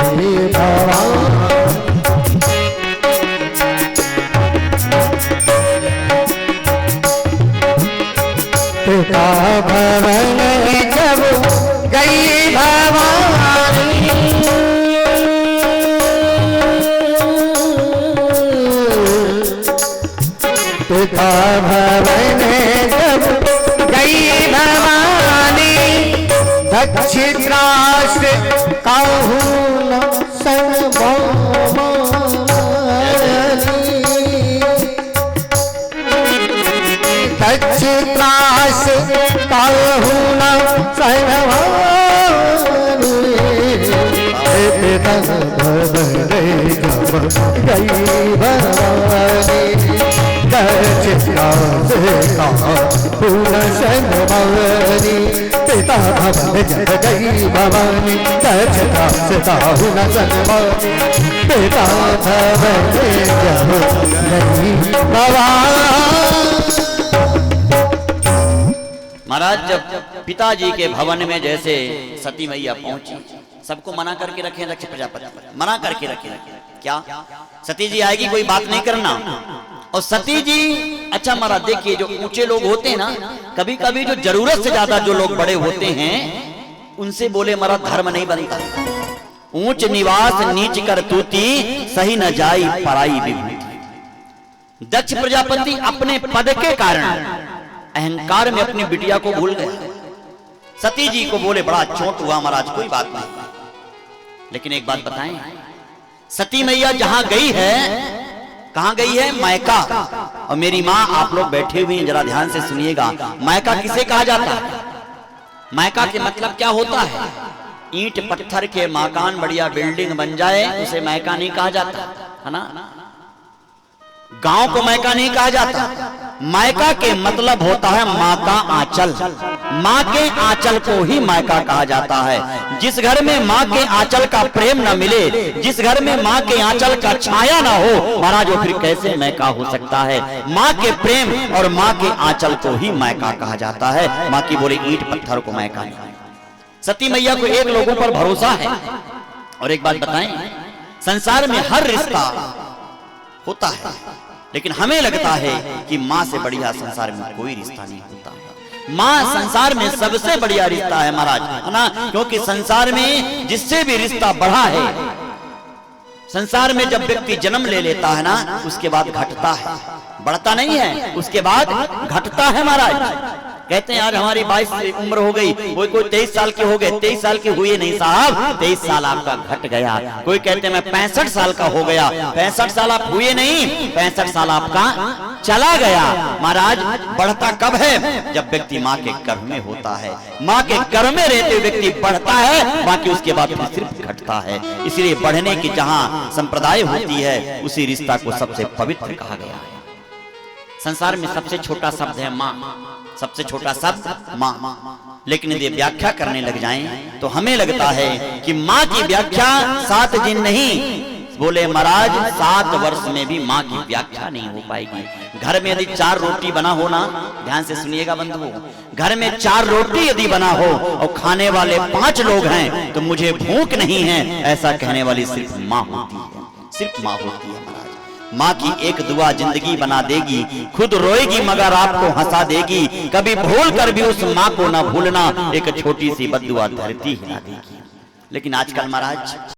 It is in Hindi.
भवानी। पिता भवन जब गई भवानी, पिता भवन जब गई भवानी, दक्षिणास काहू न सर्वभौमानी। दक्षिणास काहू न सर्वभौमानी। पिता भवन जब गई भवानी, दक्षिणास काहू न सर्वभौमानी। पिता भवन जब गई भवानी, दक्षिणास काहू न सर्वभौमानी। पिता भवन जब गई भवानी। महाराज जब पिताजी के भवन में जैसे सती मैया पहुंची, सबको मना करके रखे दक्ष प्रजापति, मना करके रखे। क्या सती जी आएगी, कोई बात नहीं करना। और सती जी, अच्छा महाराज देखिए, जो ऊंचे लोग होते हैं ना, कभी कभी जो जरूरत से ज्यादा जो लोग बड़े होते हैं, उनसे बोले महाराज धर्म नहीं बनता। ऊंच निवास नीच कर तूती, सही न जाई पराई विभूति। दक्ष प्रजापति अपने पद के कारण अहंकार में अपनी बिटिया को भूल गए। सती जी को बोले बड़ा चोट हुआ महाराज, कोई बात नहीं। लेकिन एक बात बताएं, सती मैया जहां गई है, कहां गई है? मायका। और मेरी मां, आप लोग बैठे हुए हैं, जरा ध्यान से सुनिएगा। मायका किसे कहा जाता है? मायका के मतलब क्या होता है? ईंट पत्थर के मकान, बढ़िया बिल्डिंग बन जाए, उसे मायका नहीं कहा जाता है ना। गांव को मायका नहीं कहा जाता। मायका के मतलब होता है माँ का आंचल। माँ के आंचल को ही मायका कहा जाता है। जिस घर में माँ के आंचल का प्रेम न मिले, जिस घर में माँ के आंचल का छाया ना हो, महाराज वो फिर कैसे मायका हो सकता है? माँ के प्रेम और माँ के आंचल को ही मायका कहा जाता है। माँ की बोले ईंट पत्थर को मायका नहीं। सती मैया को एक लोगों पर भरोसा है। और एक बात बताएं, संसार में हर रिश्ता होता है, लेकिन हमें लगता है कि माँ से बढ़िया संसार में कोई रिश्ता नहीं होता। माँ संसार में सबसे बढ़िया रिश्ता है महाराज, है ना। क्योंकि संसार में जिससे भी रिश्ता बढ़ा है, संसार में जब व्यक्ति जन्म ले लेता है ना, उसके बाद घटता है, बढ़ता नहीं है, उसके बाद घटता है महाराज। कहते हैं आज हमारी 22 उम्र हो गई, कोई 23 साल के हो गए। 23 साल के हुए नहीं साहब, 23 साल आपका घट गया। कोई कहते हैं मैं 65 साल का हो गया। 65 साल आप हुए नहीं, 65 साल आपका चला गया। महाराज बढ़ता कब है? जब व्यक्ति माँ के गर्भ में होता है। माँ के गर्भ में रहते व्यक्ति बढ़ता है, बाकी उसके बाद फिर सिर्फ घटता है। इसलिए बढ़ने की जहाँ संप्रदाय होती है, उसी रिश्ता को सबसे पवित्र कहा गया है। संसार में सबसे छोटा शब्द है माँ, सबसे छोटा शब्द माँ। लेकिन यदि व्याख्या करने लग जाएं तो हमें लगता है कि माँ की व्याख्या 7 दिन नहीं, बोले महाराज 7 वर्ष में भी माँ की व्याख्या नहीं हो पाएगी। घर में यदि 4 रोटी बना हो ना, ध्यान से सुनिएगा बंधुओं, घर में 4 रोटी यदि बना हो और खाने वाले 5 लोग हैं, तो मुझे भूख नहीं है, ऐसा कहने वाली सिर्फ माँ होती है, सिर्फ माँ होती है महाराज। माँ की एक दुआ जिंदगी बना देगी, खुद रोएगी मगर आपको हंसा देगी। कभी भूल कर भी उस माँ को ना भूलना, एक छोटी सी बद्दुआ धरती हिला देगी। लेकिन आजकल महाराज